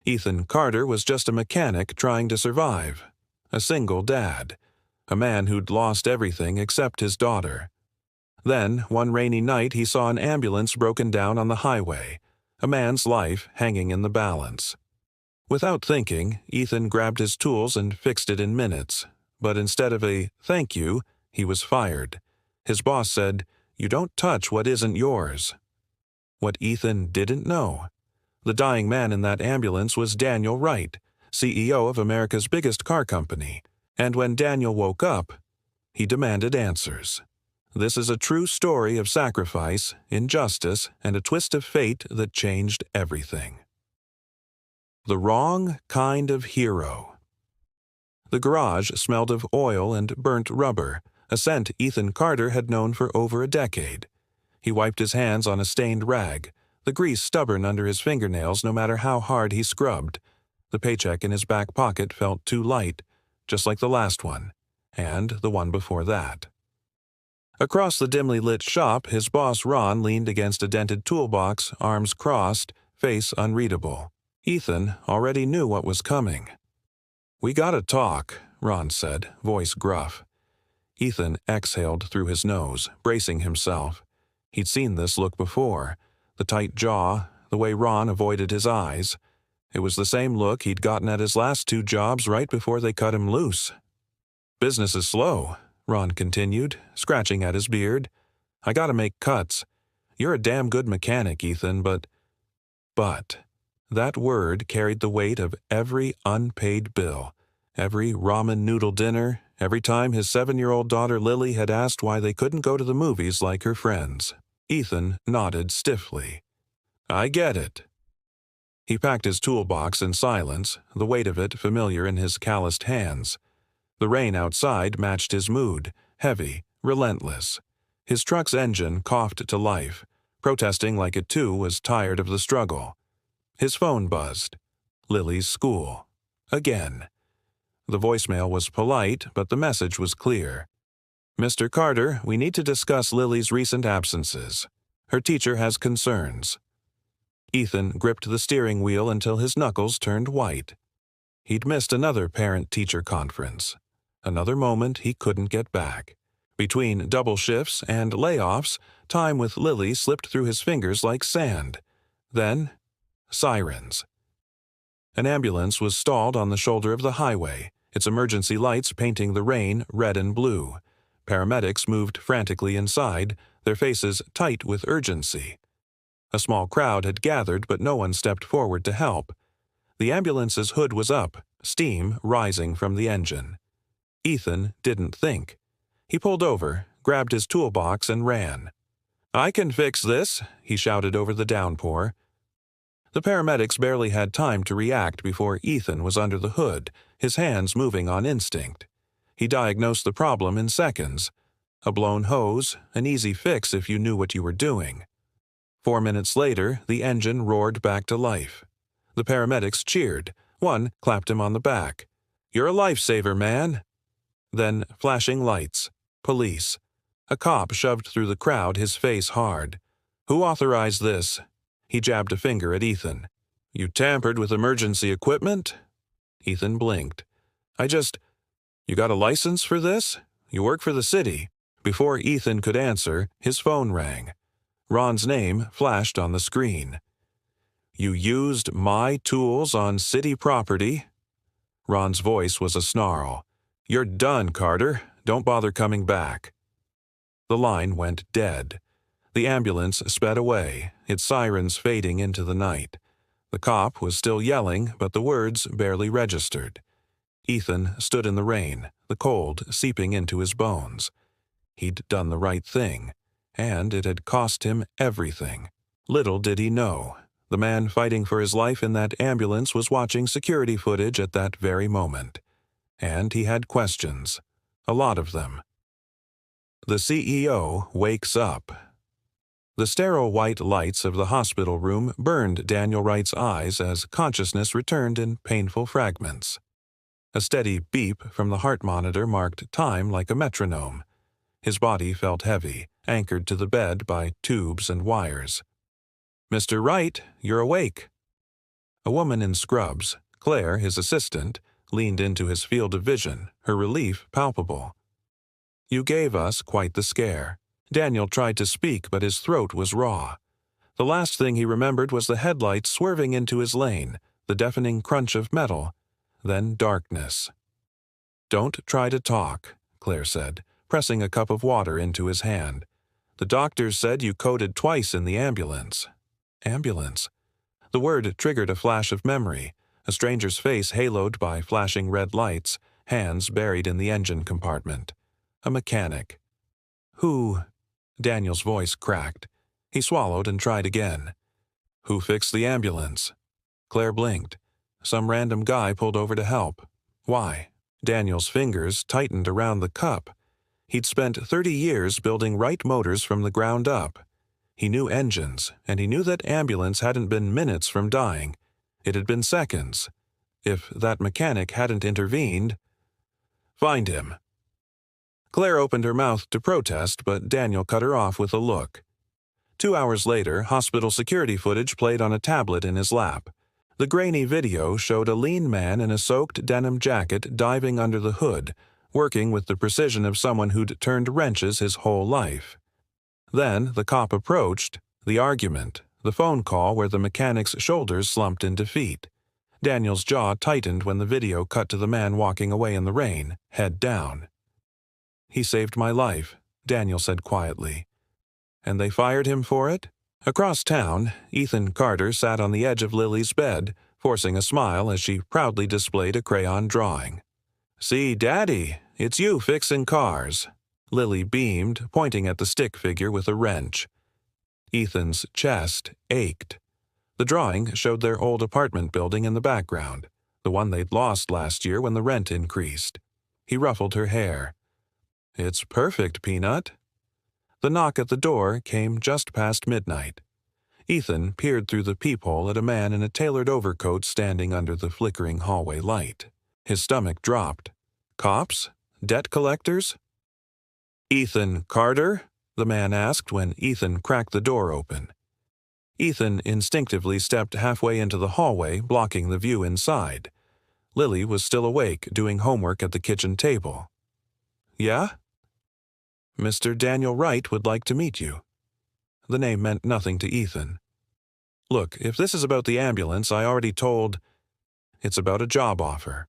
Ethan Carter was just a mechanic trying to survive, a single dad, a man who'd lost everything except his daughter. Then, one rainy night, he saw an ambulance broken down on the highway, a man's life hanging in the balance. Without thinking, Ethan grabbed his tools and fixed it in minutes, but instead of a "thank you," he was fired. His boss said, "You don't touch what isn't yours." What Ethan didn't know: the dying man in that ambulance was Daniel Wright, CEO of America's biggest car company, and when Daniel woke up, he demanded answers. This is a true story of sacrifice, injustice, and a twist of fate that changed everything. The wrong kind of hero. The garage smelled of oil and burnt rubber, a scent Ethan Carter had known for over a decade. He wiped his hands on a stained rag, the grease stubborn under his fingernails no matter how hard he scrubbed. The paycheck in his back pocket felt too light, just like the last one, and the one before that. Across the dimly lit shop, his boss Ron leaned against a dented toolbox, arms crossed, face unreadable. Ethan already knew what was coming. "We gotta talk," Ron said, voice gruff. Ethan exhaled through his nose, bracing himself. He'd seen this look before, the tight jaw, the way Ron avoided his eyes. It was the same look he'd gotten at his last two jobs right before they cut him loose. "Business is slow," Ron continued, scratching at his beard. "I gotta make cuts. You're a damn good mechanic, Ethan, but..." That word carried the weight of every unpaid bill, every ramen noodle dinner, every time his 7-year-old daughter Lily had asked why they couldn't go to the movies like her friends. Ethan nodded stiffly. "I get it." He packed his toolbox in silence, the weight of it familiar in his calloused hands. The rain outside matched his mood, heavy, relentless. His truck's engine coughed to life, protesting like it too was tired of the struggle. His phone buzzed. Lily's school. Again. The voicemail was polite, but the message was clear. "Mr. Carter, we need to discuss Lily's recent absences. Her teacher has concerns." Ethan gripped the steering wheel until his knuckles turned white. He'd missed another parent-teacher conference. Another moment he couldn't get back. Between double shifts and layoffs, time with Lily slipped through his fingers like sand. Then, sirens. An ambulance was stalled on the shoulder of the highway, its emergency lights painting the rain red and blue. Paramedics moved frantically inside, their faces tight with urgency. A small crowd had gathered, but no one stepped forward to help. The ambulance's hood was up, steam rising from the engine. Ethan didn't think. He pulled over, grabbed his toolbox, and ran. "I can fix this," he shouted over the downpour. The paramedics barely had time to react before Ethan was under the hood, his hands moving on instinct. He diagnosed the problem in seconds. A blown hose, an easy fix if you knew what you were doing. 4 minutes later, the engine roared back to life. The paramedics cheered. One clapped him on the back. "You're a lifesaver, man." Then flashing lights. Police. A cop shoved through the crowd, his face hard. "Who authorized this?" He jabbed a finger at Ethan. "You tampered with emergency equipment?" Ethan blinked. You got a license for this? You work for the city." Before Ethan could answer, his phone rang. Ron's name flashed on the screen. "You used my tools on city property?" Ron's voice was a snarl. "You're done, Carter. Don't bother coming back." The line went dead. The ambulance sped away, its sirens fading into the night. The cop was still yelling, but the words barely registered. Ethan stood in the rain, the cold seeping into his bones. He'd done the right thing, and it had cost him everything. Little did he know, the man fighting for his life in that ambulance was watching security footage at that very moment. And he had questions. A lot of them. The CEO wakes up. The sterile white lights of the hospital room burned Daniel Wright's eyes as consciousness returned in painful fragments. A steady beep from the heart monitor marked time like a metronome. His body felt heavy, anchored to the bed by tubes and wires. "Mr. Wright, you're awake." A woman in scrubs, Claire, his assistant, leaned into his field of vision, her relief palpable. "You gave us quite the scare." Daniel tried to speak, but his throat was raw. The last thing he remembered was the headlights swerving into his lane, the deafening crunch of metal, then darkness. "Don't try to talk," Claire said, pressing a cup of water into his hand. "The doctors said you coded twice in the ambulance." Ambulance. The word triggered a flash of memory, a stranger's face haloed by flashing red lights, hands buried in the engine compartment. A mechanic. "Who?" Daniel's voice cracked. He swallowed and tried again. "Who fixed the ambulance?" Claire blinked. Some random guy pulled over to help. Why? Daniel's fingers tightened around the cup. He'd spent 30 years building Wright Motors from the ground up. He knew engines, and he knew that ambulance hadn't been minutes from dying. It had been seconds. If that mechanic hadn't intervened... "Find him." Claire opened her mouth to protest, but Daniel cut her off with a look. 2 hours later, hospital security footage played on a tablet in his lap. The grainy video showed a lean man in a soaked denim jacket diving under the hood, working with the precision of someone who'd turned wrenches his whole life. Then the cop approached, the argument, the phone call where the mechanic's shoulders slumped in defeat. Daniel's jaw tightened when the video cut to the man walking away in the rain, head down. "He saved my life," Daniel said quietly. "And they fired him for it?" Across town, Ethan Carter sat on the edge of Lily's bed, forcing a smile as she proudly displayed a crayon drawing. "See, Daddy, it's you fixing cars." Lily beamed, pointing at the stick figure with a wrench. Ethan's chest ached. The drawing showed their old apartment building in the background, the one they'd lost last year when the rent increased. He ruffled her hair. "It's perfect, Peanut." The knock at the door came just past midnight. Ethan peered through the peephole at a man in a tailored overcoat standing under the flickering hallway light. His stomach dropped. "Cops? Debt collectors?" "Ethan Carter?" the man asked when Ethan cracked the door open. Ethan instinctively stepped halfway into the hallway, blocking the view inside. Lily was still awake, doing homework at the kitchen table. "Yeah?" "Mr. Daniel Wright would like to meet you." The name meant nothing to Ethan. "Look, if this is about the ambulance, I already told..." "It's about a job offer."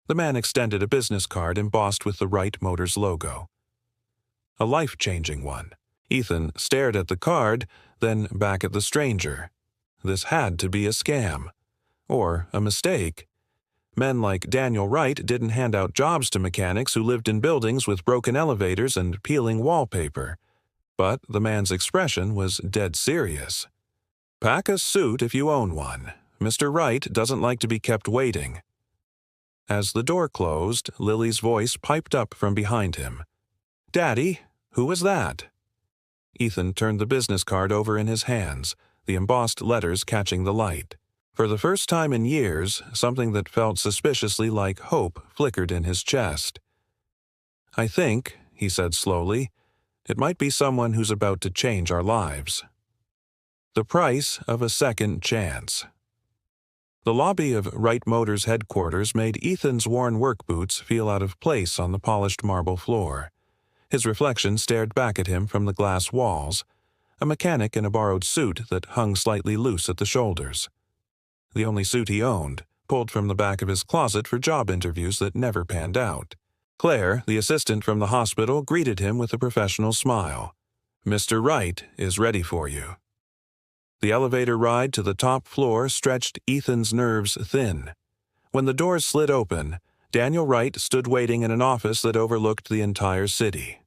The man extended a business card embossed with the Wright Motors logo. A life-changing one. Ethan stared at the card, then back at the stranger. This had to be a scam. Or a mistake. Men like Daniel Wright didn't hand out jobs to mechanics who lived in buildings with broken elevators and peeling wallpaper. But the man's expression was dead serious. "Pack a suit if you own one. Mr. Wright doesn't like to be kept waiting." As the door closed, Lily's voice piped up from behind him. "Daddy, who was that?" Ethan turned the business card over in his hands, the embossed letters catching the light. For the first time in years, something that felt suspiciously like hope flickered in his chest. "I think," he said slowly, "it might be someone who's about to change our lives." The price of a second chance. The lobby of Wright Motors headquarters made Ethan's worn work boots feel out of place on the polished marble floor. His reflection stared back at him from the glass walls, a mechanic in a borrowed suit that hung slightly loose at the shoulders. The only suit he owned, pulled from the back of his closet for job interviews that never panned out. Claire, the assistant from the hospital, greeted him with a professional smile. "Mr. Wright is ready for you." The elevator ride to the top floor stretched Ethan's nerves thin. When the doors slid open, Daniel Wright stood waiting in an office that overlooked the entire city.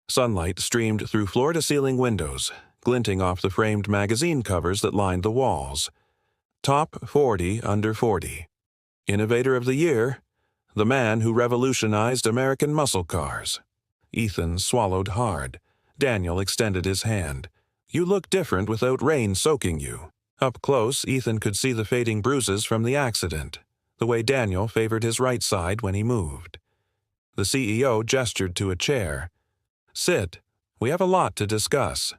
Sunlight streamed through floor-to-ceiling windows, glinting off the framed magazine covers that lined the walls. Top 40 under 40. Innovator of the Year, the man who revolutionized American muscle cars. Ethan swallowed hard. Daniel extended his hand. "You look different without rain soaking you." Up close, Ethan could see the fading bruises from the accident, the way Daniel favored his right side when he moved. The CEO gestured to a chair. "Sit. We have a lot to discuss."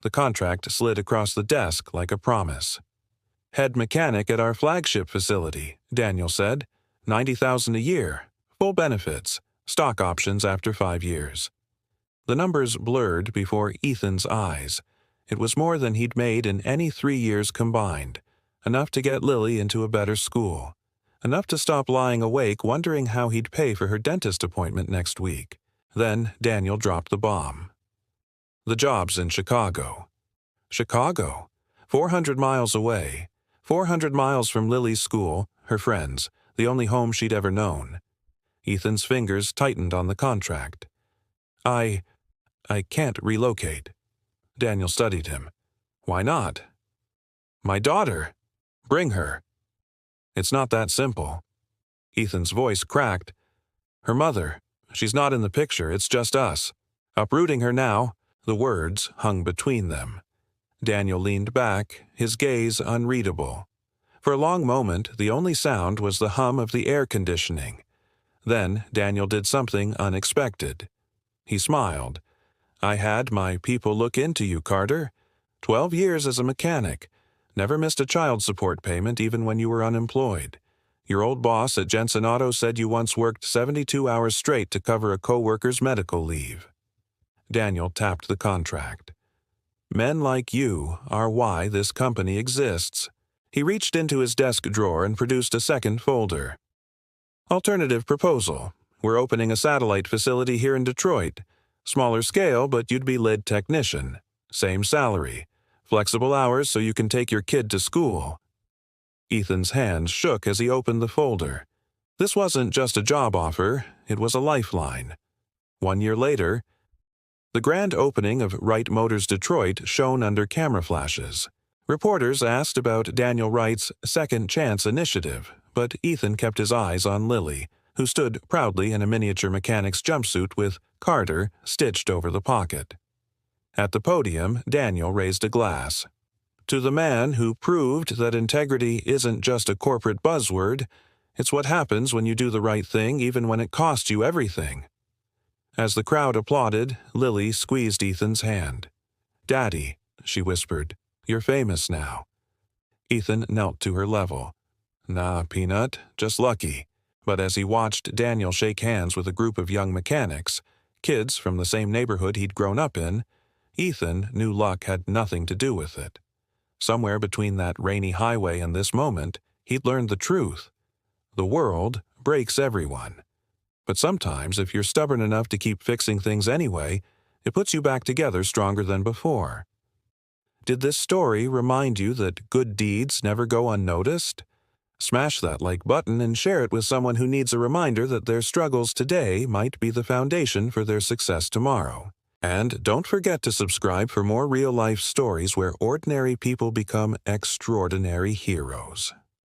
The contract slid across the desk like a promise. Head mechanic at our flagship facility, Daniel said. $90,000 a year, full benefits, stock options after 5 years. The numbers blurred before Ethan's eyes. It was more than he'd made in any 3 years combined, enough to get Lily into a better school, enough to stop lying awake wondering how he'd pay for her dentist appointment next week. Then Daniel dropped the bomb. The job's in Chicago. Chicago? 400 miles away. 400 miles from Lily's school, her friends, the only home she'd ever known. Ethan's fingers tightened on the contract. I can't relocate. Daniel studied him. Why not? My daughter. Bring her. It's not that simple. Ethan's voice cracked. Her mother. She's not in the picture, it's just us. Uprooting her now, the words hung between them. Daniel leaned back, his gaze unreadable. For a long moment, the only sound was the hum of the air conditioning. Then Daniel did something unexpected. He smiled. I had my people look into you, Carter. 12 years as a mechanic. Never missed a child support payment even when you were unemployed. Your old boss at Jensen Auto said you once worked 72 hours straight to cover a coworker's medical leave. Daniel tapped the contract. Men like you are why this company exists. He reached into his desk drawer and produced a second folder. Alternative proposal. We're opening a satellite facility here in Detroit. Smaller scale, but you'd be lead technician. Same salary. Flexible hours so you can take your kid to school. Ethan's hands shook as he opened the folder. This wasn't just a job offer, it was a lifeline. 1 year later, the grand opening of Wright Motors Detroit shone under camera flashes. Reporters asked about Daniel Wright's Second Chance initiative, but Ethan kept his eyes on Lily, who stood proudly in a miniature mechanic's jumpsuit with Carter stitched over the pocket. At the podium, Daniel raised a glass. To the man who proved that integrity isn't just a corporate buzzword, it's what happens when you do the right thing even when it costs you everything. As the crowd applauded, Lily squeezed Ethan's hand. Daddy, she whispered, you're famous now. Ethan knelt to her level. Nah, Peanut, just lucky. But as he watched Daniel shake hands with a group of young mechanics, kids from the same neighborhood he'd grown up in, Ethan knew luck had nothing to do with it. Somewhere between that rainy highway and this moment, he'd learned the truth. The world breaks everyone. But sometimes, if you're stubborn enough to keep fixing things anyway, it puts you back together stronger than before. Did this story remind you that good deeds never go unnoticed? Smash that like button and share it with someone who needs a reminder that their struggles today might be the foundation for their success tomorrow. And don't forget to subscribe for more real-life stories where ordinary people become extraordinary heroes.